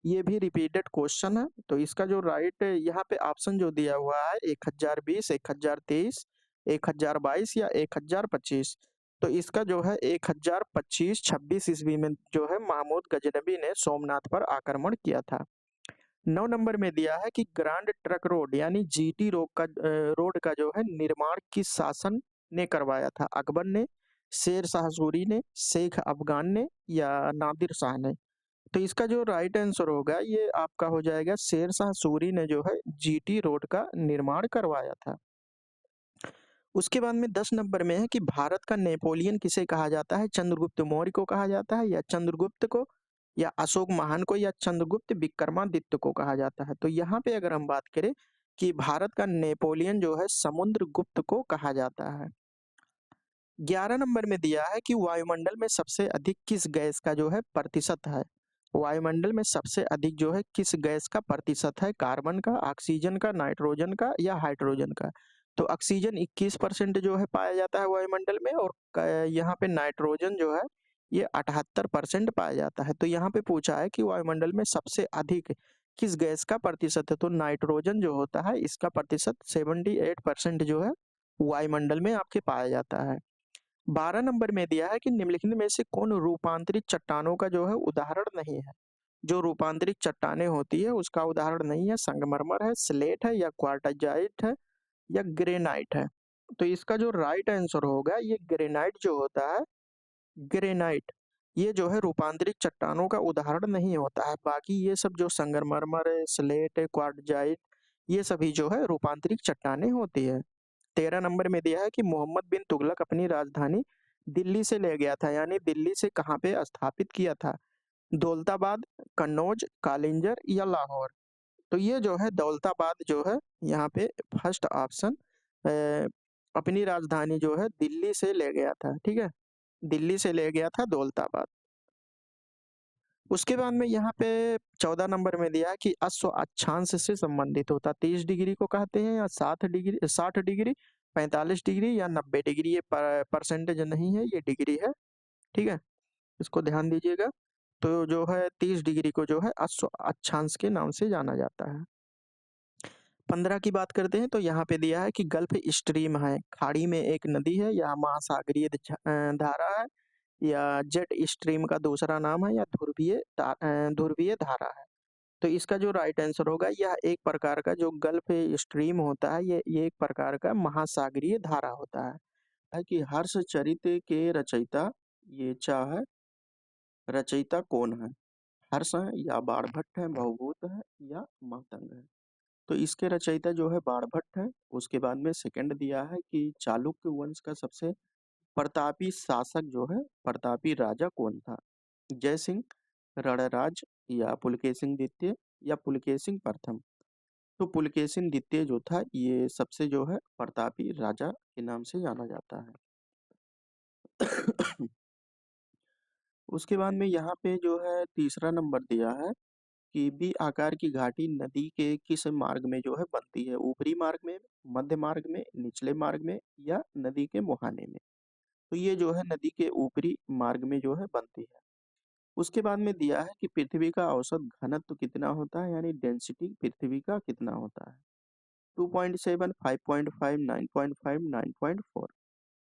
ये भी रिपीटेड क्वेश्चन है, तो इसका जो राइट यहाँ पे ऑप्शन जो दिया हुआ है 1020, 1023, 1022 या 1025? तो इसका जो है 1025-26 ईस्वी में जो है महमूद गजनबी ने सोमनाथ पर आक्रमण किया था। 9 नंबर में दिया है कि ग्रांड ट्रक रोड यानी जीटी रोड का जो है निर्माण किस शासन ने करवाया था? अकबर ने, शेर शाह सूरी ने, शेख अफगान ने या नादिर शाह ने? तो इसका जो राइट आंसर होगा ये आपका हो जाएगा शेरशाह सूरी ने जो है जीटी रोड का निर्माण करवाया था। उसके बाद में 10 नंबर में है कि भारत का नेपोलियन किसे कहा जाता है? चंद्रगुप्त मौर्य को कहा जाता है या चंद्रगुप्त को या अशोक महान को या चंद्रगुप्त विक्रमादित्य को कहा जाता है? तो यहाँ पे अगर हम बात करें कि भारत का नेपोलियन जो है समुद्रगुप्त को कहा जाता है। 11 नंबर में दिया है कि वायुमंडल में सबसे अधिक किस गैस का जो है प्रतिशत है? वायुमंडल में सबसे अधिक जो है किस गैस का प्रतिशत है? कार्बन का, ऑक्सीजन का, नाइट्रोजन का या हाइड्रोजन का? तो ऑक्सीजन 21% जो है पाया जाता है वायुमंडल में, और यहाँ पे नाइट्रोजन जो है ये 78% पाया जाता है। तो यहाँ पे पूछा है कि वायुमंडल में सबसे अधिक किस गैस का प्रतिशत है? तो नाइट्रोजन जो होता है इसका प्रतिशत 78% जो है वायुमंडल में आपके पाया जाता है। 12 नंबर में दिया है कि निम्नलिखित में से कौन रूपांतरित चट्टानों का जो है उदाहरण नहीं है? जो रूपांतरित चट्टानें होती है उसका उदाहरण नहीं है, संगमरमर है, स्लेट है या क्वार्टजाइट है या ग्रेनाइट है? तो इसका जो राइट आंसर होगा ये ग्रेनाइट जो होता है, ग्रेनाइट, ये जो है रूपांतरित चट्टानों का उदाहरण नहीं होता है। बाकी ये सब जो संगमरमर है, स्लेट है, क्वार्टजाइट, ये सभी जो है रूपांतरित चट्टानें होती है। 13 नंबर में दिया है कि मोहम्मद बिन तुगलक अपनी राजधानी दिल्ली से ले गया था, यानी दिल्ली से कहाँ पे स्थापित किया था? दौलताबाद, कन्नौज, कालिंजर या लाहौर? तो ये जो है दौलताबाद जो है यहाँ पे फर्स्ट ऑप्शन अपनी राजधानी जो है दिल्ली से ले गया था, ठीक है। दिल्ली से ले गया था दौलताबाद। उसके बाद में यहाँ पे 14 नंबर में दिया है कि अश्व अक्षांश से संबंधित होता है। 30 डिग्री को कहते हैं या 60 डिग्री, 45 डिग्री या 90 डिग्री? ये परसेंटेज नहीं है, ये डिग्री है, ठीक है। इसको ध्यान दीजिएगा। तो जो है 30 डिग्री को जो है अश्व अक्षांश के नाम से जाना जाता है। 15 की बात करते हैं तो यहाँ पे दिया है कि गल्फ स्ट्रीम है, खाड़ी में एक नदी है या महासागरीय धारा है या जेट स्ट्रीम का दूसरा नाम है या ध्रुवीय धारा है? तो इसका जो राइट आंसर होगा यह एक प्रकार का जो गल्फ स्ट्रीम होता है ये एक प्रकार का महासागरीय धारा होता है कि हर्षचरित के रचयिता ये चाह है, रचयिता कौन है? हर्ष है या बाणभट्ट है, बहुभूत है या मातंग है? तो इसके रचयिता जो है बाणभट्ट है। उसके बाद में सेकंड दिया है कि चालुक्य वंश का सबसे प्रतापी शासक जो है, प्रतापी राजा कौन था? जय सिंह, रणराज या पुलकेशिन द्वितीय या पुलकेशिन प्रथम? तो पुलकेशिन द्वितीय जो था ये सबसे जो है प्रतापी राजा के नाम से जाना जाता है। उसके बाद में यहाँ पे जो है तीसरा नंबर दिया है कि बी आकार की घाटी नदी के किस मार्ग में जो है बनती है? ऊपरी मार्ग में, मध्य मार्ग में, निचले मार्ग में या नदी के मुहाने में? तो ये जो है नदी के ऊपरी मार्ग में जो है बनती है। उसके बाद में दिया है कि पृथ्वी का औसत घनत्व कितना होता है, यानी डेंसिटी पृथ्वी का कितना होता है। 2.7, 5.5, 9.5, 9.4।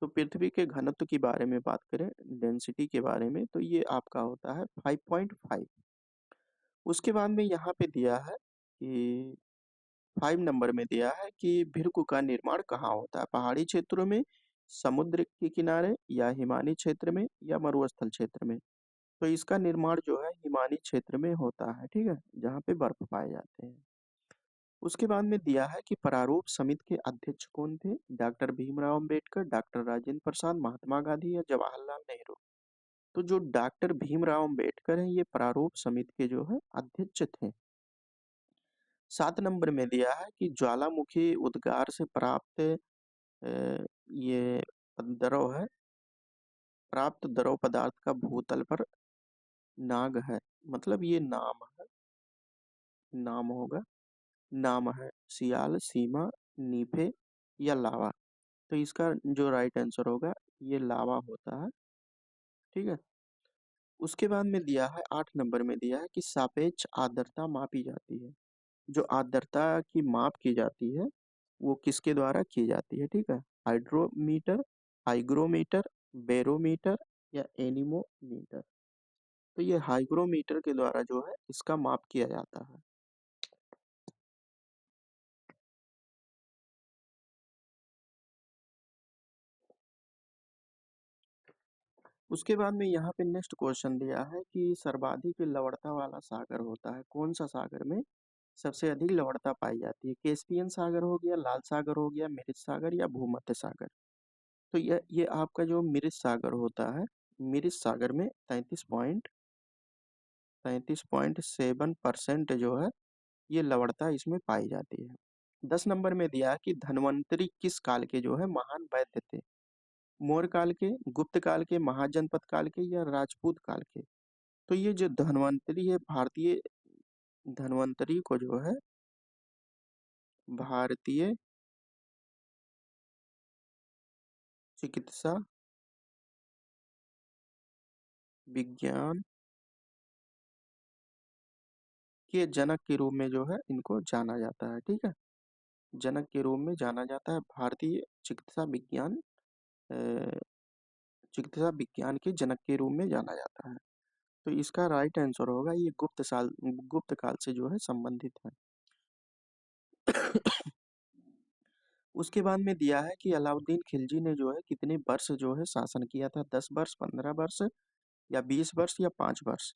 तो पृथ्वी के घनत्व के बारे में बात करें, डेंसिटी के बारे में, तो ये आपका होता है 5.5। उसके बाद में यहाँ पे दिया है कि 5 नंबर में दिया है कि भिरुक का निर्माण कहाँ होता है, पहाड़ी क्षेत्रों में, समुद्र के किनारे, या हिमानी क्षेत्र में, या मरुस्थल क्षेत्र में। तो इसका निर्माण जो है हिमानी क्षेत्र में होता है, ठीक है, जहाँ पे बर्फ पाए जाते हैं। उसके बाद में दिया है कि प्रारूप समिति के अध्यक्ष कौन थे, डॉक्टर भीमराव अंबेडकर, डॉक्टर राजेंद्र प्रसाद, महात्मा गांधी, या जवाहरलाल नेहरू। तो जो डॉक्टर भीमराव अंबेडकर हैं, ये प्रारूप समिति के जो है अध्यक्ष थे। 7 नंबर में दिया है कि ज्वालामुखी उद्गार से प्राप्त ये द्रव है, प्राप्त द्रव पदार्थ का भूतल पर नाग है, मतलब ये नाम है, नाम होगा, नाम है सियाल, सीमा, नीफे, या लावा। तो इसका जो राइट आंसर होगा ये लावा होता है, ठीक है। उसके बाद में दिया है 8 नंबर में दिया है कि सापेक्ष आर्द्रता मापी जाती है। जो आर्द्रता की माप की जाती है वो किसके द्वारा की जाती है, ठीक है, हाइड्रोमीटर, हाइग्रोमीटर, बैरोमीटर, या एनीमोमीटर। तो ये हाइग्रोमीटर के द्वारा जो है इसका माप किया जाता है। उसके बाद में यहाँ पे नेक्स्ट क्वेश्चन दिया है कि सर्वाधिक लवणता वाला सागर होता है, कौन सा सागर में सबसे अधिक लवणता पाई जाती है, कैस्पियन सागर हो गया, लाल सागर हो गया, मृत सागर, या भूमध्य सागर। तो ये आपका जो मृत सागर होता है, मृत सागर में 33.7% जो है ये लवणता इसमें पाई जाती है। 10 नंबर में दिया है कि धन्वंतरी किस काल के जो है महान वैद्य थे, मौर्य काल के, गुप्त काल के, महाजनपद काल के, या राजपूत काल के। तो ये जो धन्वंतरी है, भारतीय धन्वंतरी को जो है भारतीय चिकित्सा विज्ञान के जनक के रूप में जो है इनको जाना जाता है, ठीक है, जनक के रूप में जाना जाता है, भारतीय चिकित्सा विज्ञान चिकित्सा विज्ञान के जनक के रूप में जाना जाता है। तो इसका राइट आंसर होगा ये गुप्त काल से जो है संबंधित है। उसके बाद में दिया है कि अलाउद्दीन खिलजी ने जो है कितने वर्ष जो है शासन किया था, 10 वर्ष, 15 वर्ष, या 20 वर्ष, या 5 वर्ष।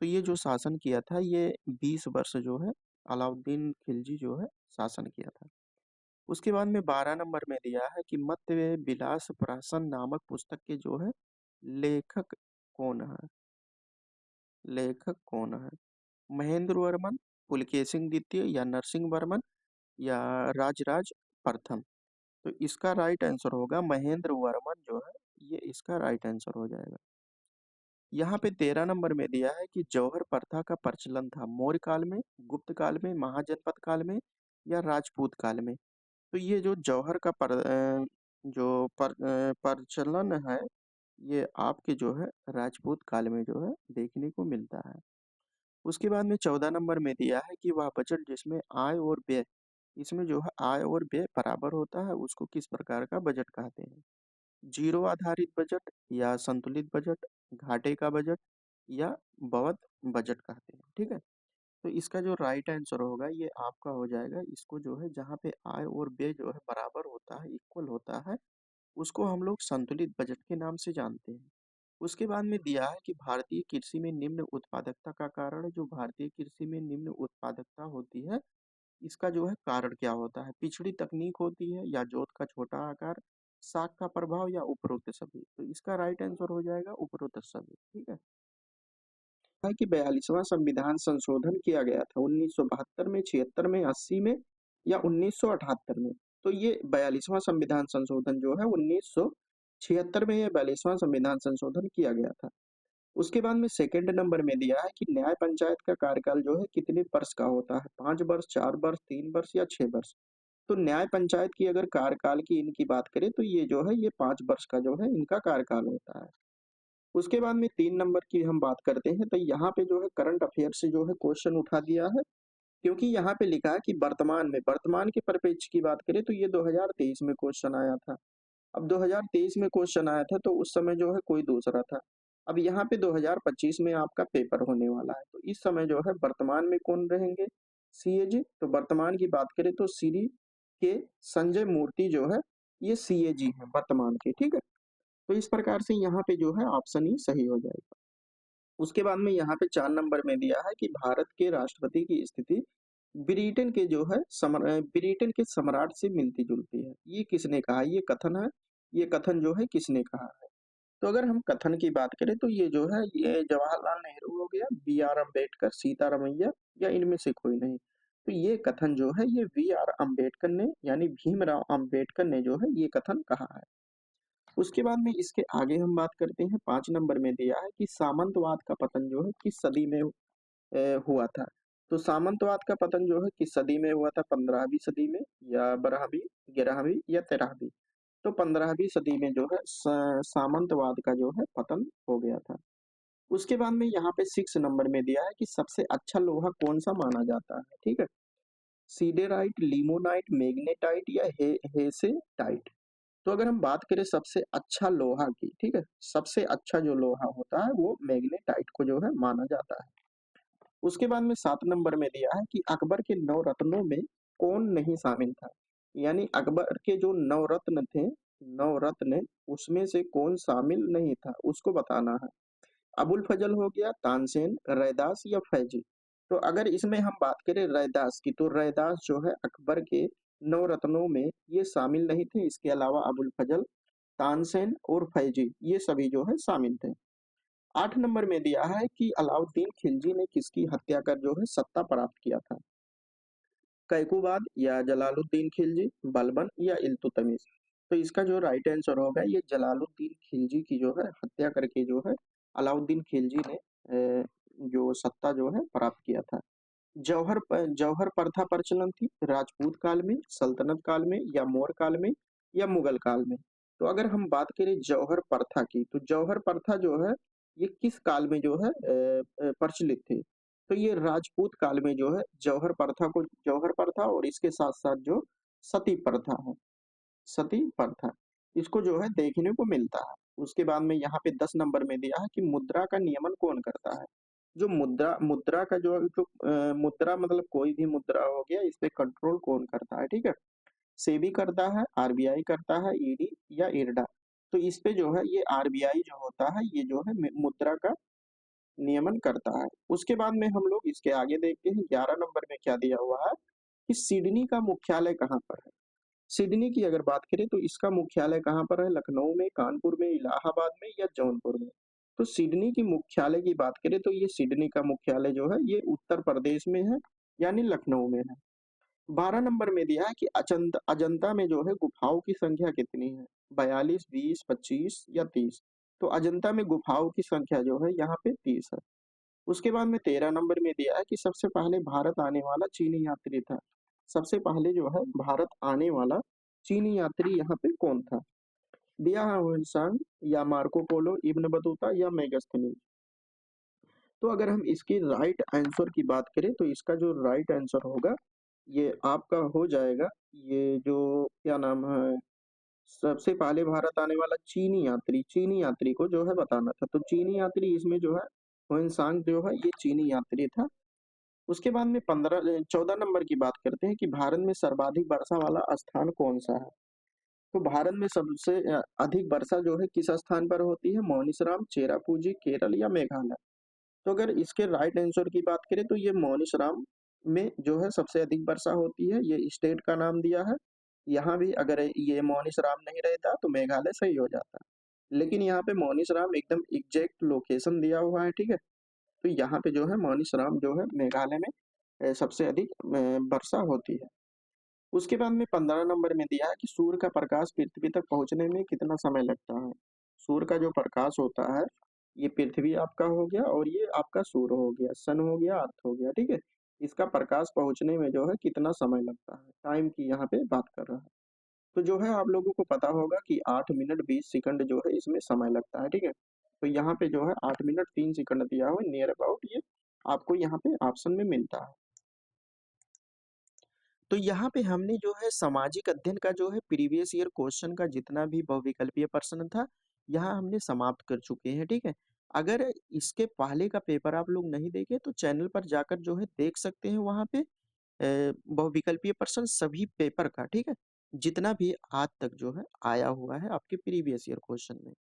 तो ये जो शासन किया था ये 20 वर्ष जो है अलाउद्दीन खिलजी जो है शासन किया था। उसके बाद में 12 नंबर में दिया है कि मत्स्य विलास प्राशन नामक पुस्तक के जो है लेखक कौन है, लेखक कौन है, महेंद्र वर्मन, पुलकेशिन द्वितीय, या नरसिंह वर्मन, या राजराज प्रथम। तो इसका राइट आंसर होगा महेंद्र वर्मन जो है, ये इसका राइट आंसर हो जाएगा। यहाँ पे 13 नंबर में दिया है कि जौहर प्रथा का प्रचलन था मौर्य काल में, गुप्त काल में, महाजनपद काल में, या राजपूत काल में। तो ये जो जौहर का प्रचलन है ये आपके जो है राजपूत काल में जो है देखने को मिलता है। उसके बाद में 14 नंबर में दिया है कि वह बजट जिसमें आय और व्यय, इसमें जो है आय और व्यय बराबर होता है उसको किस प्रकार का बजट कहते हैं, जीरो आधारित बजट, या संतुलित बजट, घाटे का बजट, या बवत बजट कहते हैं, ठीक है। तो इसका जो राइट आंसर होगा ये आपका हो जाएगा, इसको जो है जहाँ पे आय और व्यय जो है बराबर होता है, इक्वल होता है, उसको हम लोग संतुलित बजट के नाम से जानते हैं। उसके बाद में दिया है कि भारतीय कृषि में निम्न उत्पादकता का कारण, जो भारतीय कृषि में निम्न उत्पादकता होती है इसका जो है कारण क्या होता है, पिछड़ी तकनीक होती है, या जोत का छोटा आकार, शाक का प्रभाव, या उपरोक्त सभी। तो इसका राइट आंसर हो जाएगा उपरोक्त सभी, ठीक है कि 42वां संविधान संशोधन किया गया था 1972 में, 76 में, 80 में, या 1978 में। तो ये 42वां संविधान संशोधन जो है 1976 में ये 42वां संविधान संशोधन किया गया था। उसके बाद में सेकंड नंबर में दिया है कि न्याय पंचायत का कार्यकाल जो है कितने वर्ष का होता है, 5 वर्ष, 4 वर्ष, 3 वर्ष, या 6 वर्ष। तो न्याय पंचायत की अगर कार्यकाल की इनकी बात करें तो ये जो है ये 5 वर्ष का जो है इनका कार्यकाल होता है। उसके बाद में 3 नंबर की हम बात करते हैं, तो यहाँ पे जो है करंट अफेयर से जो है क्वेश्चन उठा दिया है, क्योंकि यहाँ पे लिखा है कि वर्तमान के परिप्रेक्ष्य की बात करें तो ये 2023 में क्वेश्चन आया था। अब 2023 में क्वेश्चन आया था तो उस समय जो है कोई दूसरा था। अब यहाँ पे 2025 में आपका पेपर होने वाला है, तो इस समय जो है वर्तमान में कौन रहेंगे? सीएजी। तो वर्तमान की बात करें तो श्री के संजय मूर्ति जो है ये सीएजी हैं वर्तमान के, ठीक है? तो इस प्रकार से यहाँ पे जो है ऑप्शन ही सही हो जाएगा। उसके बाद में यहाँ पे 4 नंबर में दिया है कि भारत के राष्ट्रपति की स्थिति ब्रिटेन के सम्राट से मिलती-जुलती है। ये किसने कहा? ये कथन है, ये कथन जो है किसने कहा है? तो अगर हम कथन की बात करें तो ये जो है ये जवाहरलाल नेहरू हो गया, बी.आर. अम्बेडकर, सीतारमैया या इनमें से कोई नहीं। तो ये कथन जो है ये वी.आर. अम्बेडकर ने यानी भीमराव अम्बेडकर ने जो है ये कथन कहा है। उसके बाद में इसके आगे हम बात करते हैं, 5 नंबर में दिया है कि सामंतवाद का पतन जो है किस सदी में हुआ था। तो सामंतवाद का पतन जो है किस सदी में हुआ था? 15वीं सदी में या 12वीं, 11वीं या 13वीं? तो 15वीं सदी में जो है सामंतवाद का जो है पतन हो गया था। उसके बाद में यहाँ पे 6 नंबर में दिया है कि सबसे अच्छा लोहा कौन-सा माना जाता है, ठीक है? सीडेराइट, लिमोनाइट, मैग्नेटाइट या हे हेसेटाइट। तो अगर हम बात करें सबसे अच्छा लोहा की, ठीक है? सबसे अच्छा जो लोहा होता है वो मैग्नेटाइट को जो है माना जाता है। उसके बाद में 7 नंबर में दिया है कि अकबर के 9 रत्नों में कौन नहीं शामिल था? यानी अकबर के जो 9 रत्न थे, 9 रत्न उसमें से कौन शामिल नहीं था, उसको बताना है। अबुल फजल हो गया, तानसेन, रैदास या फैजी। तो अगर इसमें हम बात करें रैदास की, तो रैदास जो है अकबर के 9 रत्नों में ये शामिल नहीं थे। इसके अलावा अबुल फजल, तानसेन और फैजी ये सभी जो है शामिल थे। 8 नंबर में दिया है कि अलाउद्दीन खिलजी ने किसकी हत्या कर जो है सत्ता प्राप्त किया था? कैकुबाद या जलालुद्दीन खिलजी, बलबन या इल्तुतमिश। तो इसका जो राइट आंसर होगा ये जलालुद्दीन खिलजी की जो है हत्या करके जो है अलाउद्दीन खिलजी ने जो सत्ता जो है प्राप्त किया था। जौहर प्रथा प्रचलन थी राजपूत काल में, सल्तनत काल में या मौर्य काल में या मुगल काल में? तो अगर हम बात करें जौहर प्रथा की, तो जौहर प्रथा जो है ये किस काल में जो है प्रचलित थी? तो ये राजपूत काल में जो है जौहर प्रथा और इसके साथ-साथ जो सती प्रथा है, सती प्रथा, इसको जो है देखने को मिलता है। उसके बाद में यहाँ पे 10 नंबर में दिया है कि मुद्रा का नियमन कौन करता है? जो मुद्रा मुद्रा का मुद्रा मतलब कोई भी मुद्रा हो गया, इस पे कंट्रोल कौन करता है, ठीक है? सेबी करता है, आरबीआई करता है, ईडी या इरडा। तो इस पे जो है ये आरबीआई जो होता है, ये जो है मुद्रा का नियमन करता है। उसके बाद में हम लोग इसके आगे देखते हैं 11 नंबर में क्या दिया हुआ है कि सिडनी का मुख्यालय कहाँ पर है? सिडनी की अगर बात करें तो इसका मुख्यालय कहाँ पर है? लखनऊ में, कानपुर में, इलाहाबाद में या जौनपुर में? तो सिडनी की मुख्यालय की बात करें तो ये सिडनी का मुख्यालय जो है ये उत्तर प्रदेश में है, यानी लखनऊ में है। 12 नंबर में दिया है कि अजंता में जो है गुफाओं की संख्या कितनी है? 42, 20, 25 या 30? तो अजंता में गुफाओं की संख्या जो है यहाँ पे 30 है। उसके बाद में 13 नंबर में दिया है कि सबसे पहले भारत आने वाला चीनी यात्री था। सबसे पहले जो है भारत आने वाला चीनी यात्री यहाँ पे कौन था? दिया है ह्वेनसांग या मार्को पोलो, इब्न बतूता या मेगास्थनीज। तो अगर हम इसके राइट आंसर की बात करें तो इसका जो राइट आंसर होगा ये आपका हो जाएगा, ये जो क्या नाम है, सबसे पहले भारत आने वाला चीनी यात्री को जो है बताना था। तो चीनी यात्री इसमें जो है ह्वेनसांग जो है ये चीनी यात्री था। उसके बाद में 14 नंबर की बात करते हैं कि भारत में सर्वाधिक वर्षा वाला स्थान कौन-सा है? तो भारत में सबसे अधिक वर्षा जो है किस स्थान पर होती है? मौसिनराम, चेरापूंजी, केरल या मेघालय? तो अगर इसके राइट आंसर की बात करें तो ये मौसिनराम में जो है सबसे अधिक वर्षा होती है, ये स्टेट का नाम दिया है। यहाँ भी अगर ये मौसिनराम नहीं रहता तो मेघालय सही हो जाता। लेकिन यहाँ पे मौसिनराम एकदम एग्जैक्ट लोकेशन दिया हुआ है, ठीक है? तो यहाँ पे जो है मौसिनराम जो है मेघालय में सबसे अधिक वर्षा होती है। उसके बाद में 15 नंबर में दिया है कि सूर्य का प्रकाश पृथ्वी तक पहुँचने में कितना समय लगता है? सूर्य का जो प्रकाश होता है, ये पृथ्वी आपका हो गया और ये आपका सूर्य हो गया, सन हो गया, अर्थ हो गया, ठीक है? इसका प्रकाश पहुँचने में जो है कितना समय लगता है? टाइम की यहाँ पे बात कर रहा है। तो जो है आप लोगों को पता होगा कि 8 मिनट 20 सेकंड जो है इसमें समय लगता है, ठीक है? तो यहाँ पे जो है 8 मिनट 3 सेकंड दिया हुआ है नियर अबाउट, ये आपको यहाँ पे ऑप्शन में मिलता है। तो यहाँ पे हमने जो है सामाजिक अध्ययन का जो है प्रीवियस ईयर क्वेश्चन का जितना भी बहुविकल्पीय प्रश्न था, यहाँ हमने समाप्त कर चुके हैं, ठीक है? अगर इसके पहले का पेपर आप लोग नहीं देखे तो चैनल पर जाकर जो है देख सकते हैं, वहाँ पे बहुविकल्पीय प्रश्न सभी पेपर का, ठीक है? जितना भी आज तक जो है आया हुआ है आपके प्रीवियस ईयर क्वेश्चन में।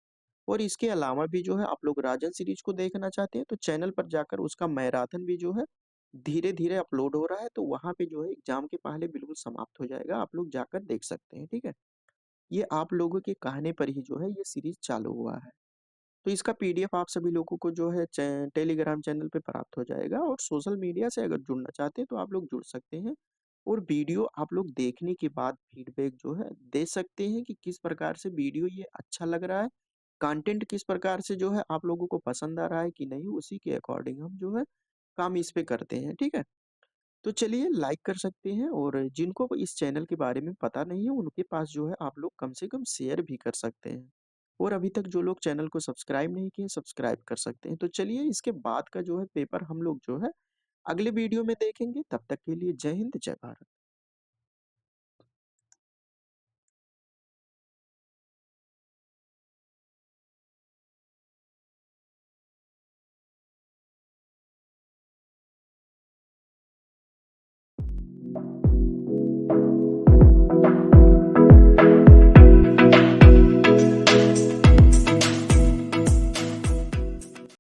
और इसके अलावा भी जो है आप लोग राजन सीरीज को देखना चाहते हैं तो चैनल पर जाकर उसका मैराथन भी जो है धीरे-धीरे अपलोड हो रहा है, तो वहाँ पे जो है एग्ज़ाम के पहले बिल्कुल समाप्त हो जाएगा, आप लोग जाकर देख सकते हैं, ठीक है? ये आप लोगों के कहने पर ही जो है ये सीरीज़ चालू हुआ है। तो इसका पीडीएफ आप सभी लोगों को जो है टेलीग्राम चैनल पे प्राप्त हो जाएगा, और सोशल मीडिया से अगर जुड़ना चाहते हैं तो आप लोग जुड़ सकते हैं। और वीडियो आप लोग देखने के बाद फीडबैक जो है दे सकते हैं कि किस प्रकार से वीडियो ये अच्छा लग रहा है, कंटेंट किस प्रकार से जो है आप लोगों को पसंद आ रहा है कि नहीं, उसी के अकॉर्डिंग हम जो है काम इस पे करते हैं, ठीक है? तो चलिए लाइक कर सकते हैं, और जिनको इस चैनल के बारे में पता नहीं है उनके पास जो है आप लोग कम से कम शेयर भी कर सकते हैं। और अभी तक जो लोग चैनल को सब्सक्राइब नहीं किए सब्सक्राइब कर सकते हैं। तो चलिए इसके बाद का जो है पेपर हम लोग जो है अगले वीडियो में देखेंगे। तब तक के लिए जय हिंद, जय भारत।